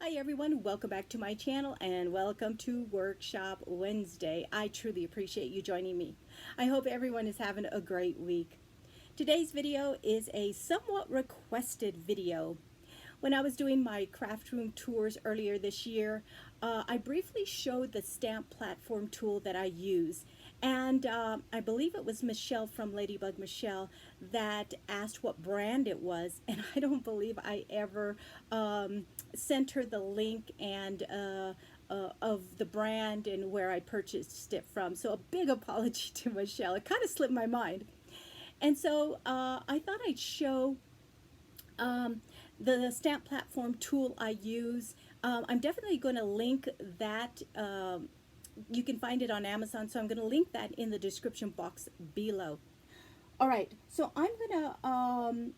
Hi everyone, welcome back to my channel and welcome to Workshop Wednesday. I truly appreciate you joining me. I hope everyone is having a great week. Today's video is a somewhat requested video. When I was doing my craft room tours earlier this year, I briefly showed the stamp platform tool that I use. And I believe it was Michelle from Ladybug Michelle that asked what brand it was. And I don't believe I ever sent her the link and of the brand and where I purchased it from. So a big apology to Michelle. It kind of slipped my mind. And so I thought I'd show um, the stamp platform tool I use. I'm definitely going to link that. You can find it on Amazon, so I'm going to link that in the description box below. All right, so I'm going to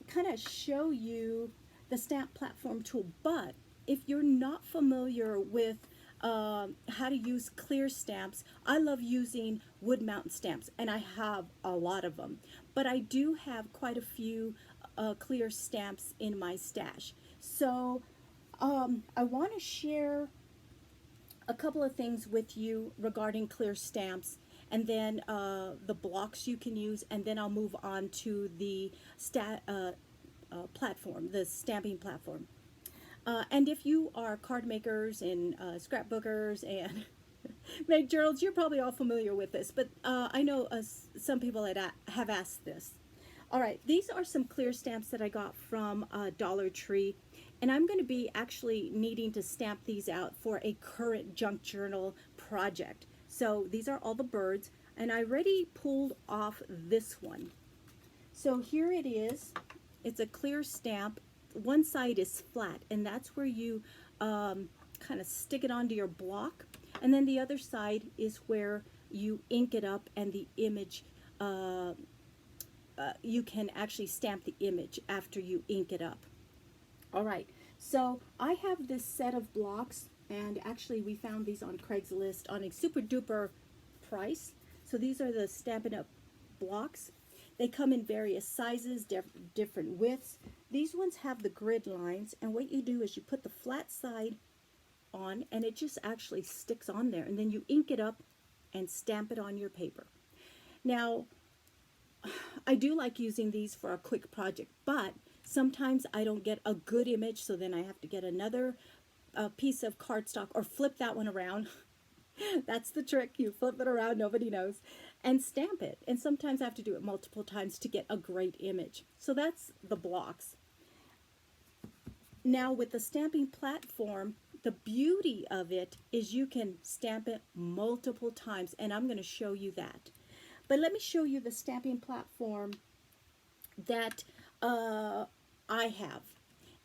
kind of show you the stamp platform tool, but if you're not familiar with how to use clear stamps, I love using wood mountain stamps, and I have a lot of them, but I do have quite a few clear stamps in my stash. So I want to share a couple of things with you regarding clear stamps, and then the blocks you can use, and then I'll move on to the platform, the stamping platform. And if you are card makers and scrapbookers and make journals, you're probably all familiar with this, but I know some people have asked this. All right, these are some clear stamps that I got from Dollar Tree, and I'm going to be actually needing to stamp these out for a current junk journal project. So these are all the birds, and I already pulled off this one. So here it is. It's a clear stamp. One side is flat, and that's where you kind of stick it onto your block, and then the other side is where you ink it up, and the image you can actually stamp the image after you ink it up. All right, so I have this set of blocks, and actually we found these on Craigslist on a super duper price. So these are the Stampin' Up! Blocks. They come in various sizes, different widths. These ones have the grid lines, and what you do is you put the flat side on, and it just actually sticks on there, and then you ink it up and stamp it on your paper. Now, I do like using these for a quick project, but sometimes I don't get a good image, so then I have to get another piece of cardstock or flip that one around. That's the trick. You flip it around, nobody knows, and stamp it. And sometimes I have to do it multiple times to get a great image. So that's the blocks. Now with the stamping platform, the beauty of it is you can stamp it multiple times, and I'm going to show you that. But let me show you the stamping platform that I have.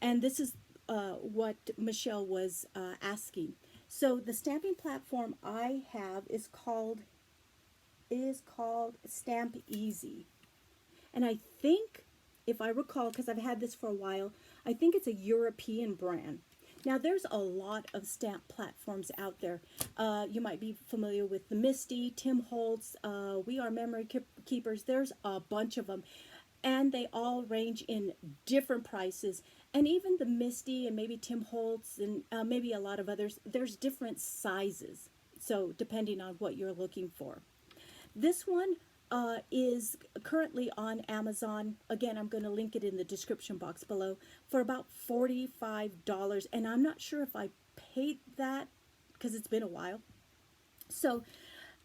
And this is what Michelle was asking. So the stamping platform I have is called Stamp Easy. And I think, if I recall, because I've had this for a while, I think it's a European brand. Now, there's a lot of stamp platforms out there. You might be familiar with the Misty, Tim Holtz, We Are Memory Keepers. There's a bunch of them, and they all range in different prices. And even the Misty and maybe Tim Holtz and maybe a lot of others, there's different sizes. So depending on what you're looking for. This one is currently on Amazon. Again, I'm going to link it in the description box below for about $45. And I'm not sure if I paid that because it's been a while. So,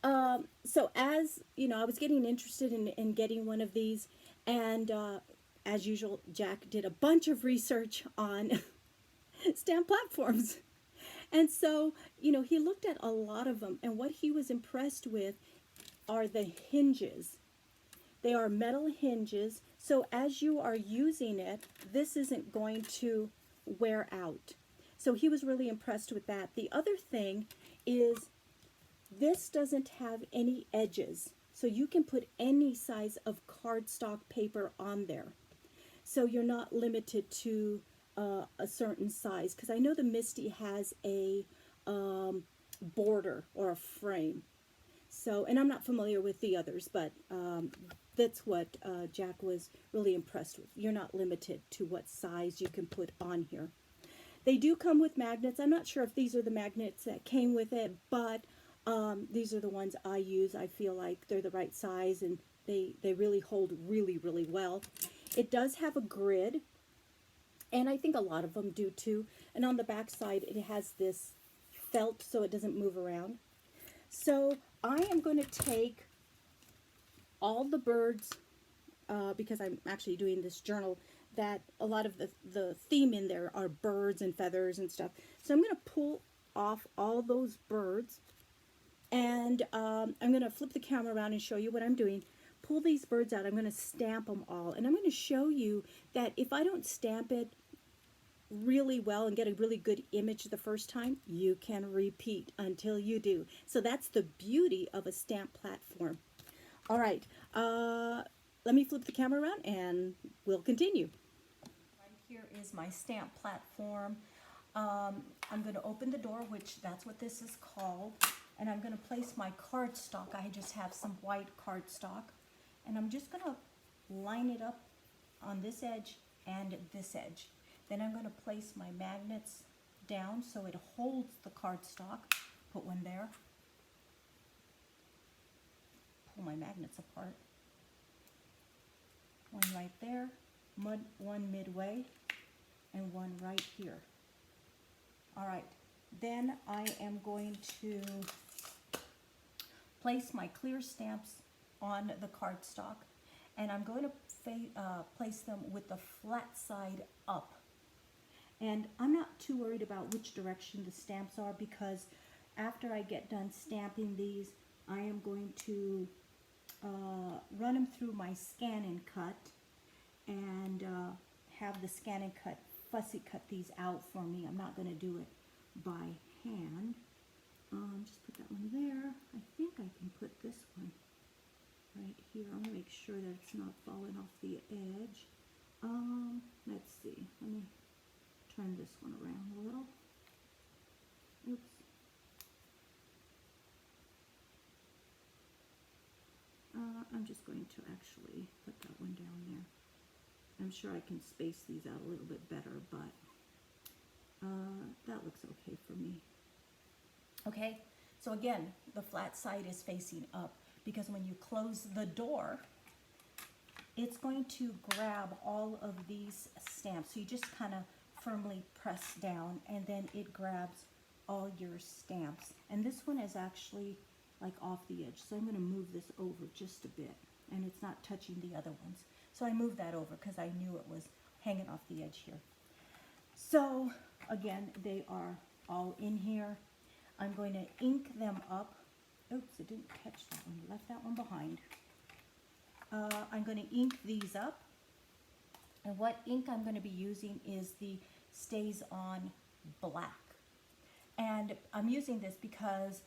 as you know, I was getting interested in getting one of these. And as usual, Jack did a bunch of research on stamp platforms. And so, you know, he looked at a lot of them. And what he was impressed with are the hinges. They are metal hinges, so as you are using it, this isn't going to wear out. So he was really impressed with that. The other thing is this doesn't have any edges, so you can put any size of cardstock paper on there. So you're not limited to a certain size, because I know the Misty has a border or a frame. So, and I'm not familiar with the others, but that's what Jack was really impressed with. You're not limited to what size you can put on here. They do come with magnets. I'm not sure if these are the magnets that came with it, but these are the ones I use. I feel like they're the right size, and they really hold really, really well. It does have a grid, and I think a lot of them do too. And on the back side, it has this felt so it doesn't move around. So I am going to take all the birds, because I'm actually doing this journal, that a lot of the theme in there are birds and feathers and stuff. So I'm going to pull off all those birds, and I'm going to flip the camera around and show you what I'm doing. Pull these birds out. I'm going to stamp them all, and I'm going to show you that if I don't stamp it really well and get a really good image the first time, you can repeat until you do. So that's the beauty of a stamp platform. All right, let me flip the camera around and we'll continue. Right here is my stamp platform. I'm going to open the door, which that's what this is called, and I'm going to place my cardstock. I just have some white cardstock, and I'm just going to line it up on this edge and this edge. Then I'm going to place my magnets down so it holds the cardstock. Put one there. Pull my magnets apart. One right there, one midway, and one right here. All right, then I am going to place my clear stamps on the cardstock, and I'm going to place them with the flat side up. And I'm not too worried about which direction the stamps are, because after I get done stamping these, I am going to run them through my Scan and Cut, and have the Scan and Cut fussy cut these out for me. I'm not going to do it by hand. Just put that one there. I think I can put this one right here. I want to make sure that it's not falling off the edge. Let's see. Let me turn this one around a little. Oops. I'm just going to actually put that one down there. I'm sure I can space these out a little bit better, but that looks okay for me. Okay, so again, the flat side is facing up, because when you close the door, it's going to grab all of these stamps. So you just kind of firmly press down, and then it grabs all your stamps. And this one is actually like off the edge, so I'm going to move this over just a bit, and it's not touching the other ones. So I moved that over because I knew it was hanging off the edge here. So again, they are all in here. I'm going to ink them up. Oops, I didn't catch that one. Left that one behind. I'm going to ink these up. And what ink I'm going to be using is the Stays On Black. And I'm using this because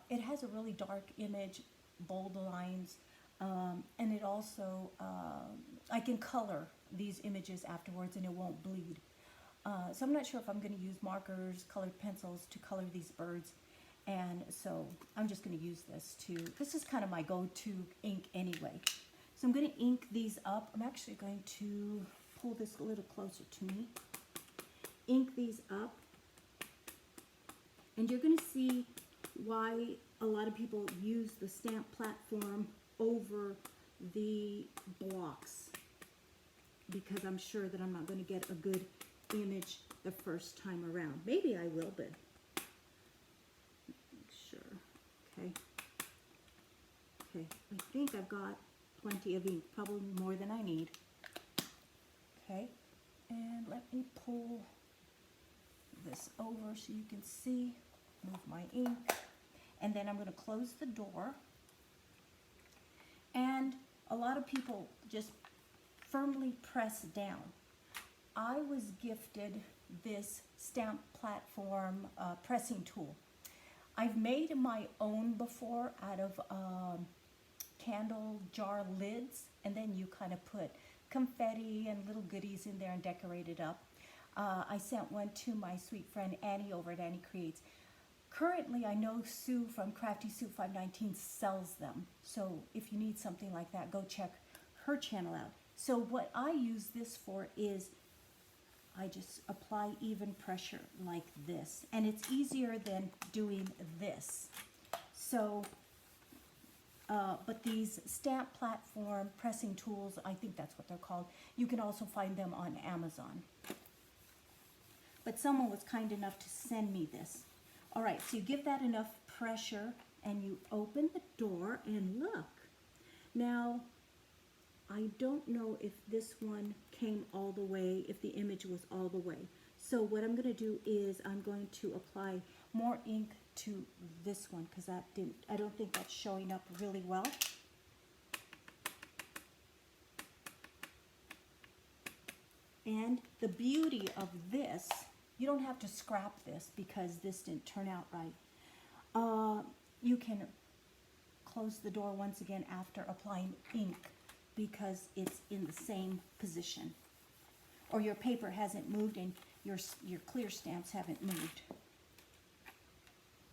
it has a really dark image, bold lines, and it also, I can color these images afterwards and it won't bleed. So I'm not sure if I'm going to use markers, colored pencils to color these birds. And so I'm just going to use this this is kind of my go-to ink anyway. So I'm going to ink these up. I'm actually going to pull this a little closer to me. Ink these up. And you're going to see why a lot of people use the stamp platform over the blocks, because I'm sure that I'm not going to get a good image the first time around. Maybe I will, but make sure. Okay. Okay, I think I've got plenty of ink, probably more than I need. Okay, and let me pull this over so you can see. Move my ink, and then I'm going to close the door. And a lot of people just firmly press down. I was gifted this stamp platform pressing tool. I've made my own before out of candle jar lids, and then you kind of put confetti and little goodies in there and decorate it up. I sent one to my sweet friend Annie over at Annie Creates. Currently, I know Sue from Crafty Sue 519 sells them. So if you need something like that, go check her channel out. So what I use this for is I just apply even pressure like this. And it's easier than doing this. So, but these stamp platform pressing tools, I think that's what they're called, you can also find them on Amazon. But someone was kind enough to send me this. All right, so you give that enough pressure and you open the door and look. Now, I don't know if this one came all the way, if the image was all the way. So what I'm going to do is I'm going to apply more ink to this one because I don't think that's showing up really well. And the beauty of this, you don't have to scrap this because this didn't turn out right. You can close the door once again after applying ink because it's in the same position. Or your paper hasn't moved and your clear stamps haven't moved.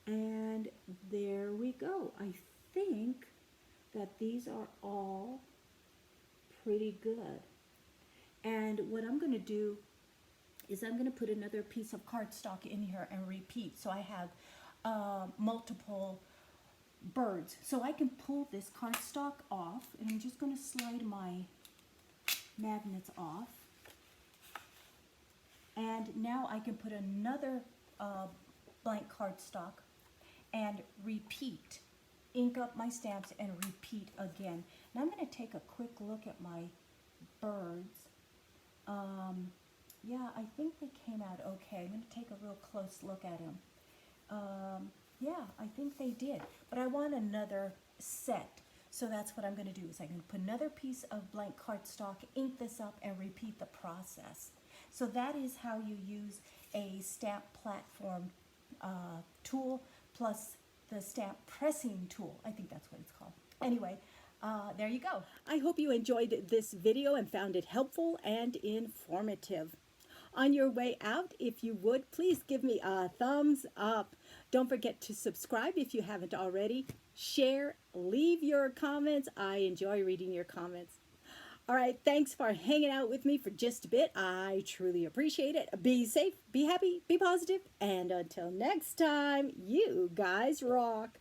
And there we go. I think that these are all pretty good. And what I'm going to do is I'm going to put another piece of cardstock in here and repeat. So I have multiple birds. So I can pull this cardstock off, and I'm just going to slide my magnets off. And now I can put another blank cardstock and repeat. Ink up my stamps and repeat again. Now I'm going to take a quick look at my birds. Yeah, I think they came out okay. I'm going to take a real close look at them. Yeah, I think they did. But I want another set. So that's what I'm going to do is I'm going to put another piece of blank cardstock, ink this up, and repeat the process. So that is how you use a stamp platform tool plus the stamp pressing tool. I think that's what it's called. Anyway, there you go. I hope you enjoyed this video and found it helpful and informative. On your way out, if you would, please give me a thumbs up. Don't forget to subscribe if you haven't already. Share, leave your comments. I enjoy reading your comments. All right, thanks for hanging out with me for just a bit. I truly appreciate it. Be safe, be happy, be positive, and until next time, you guys rock.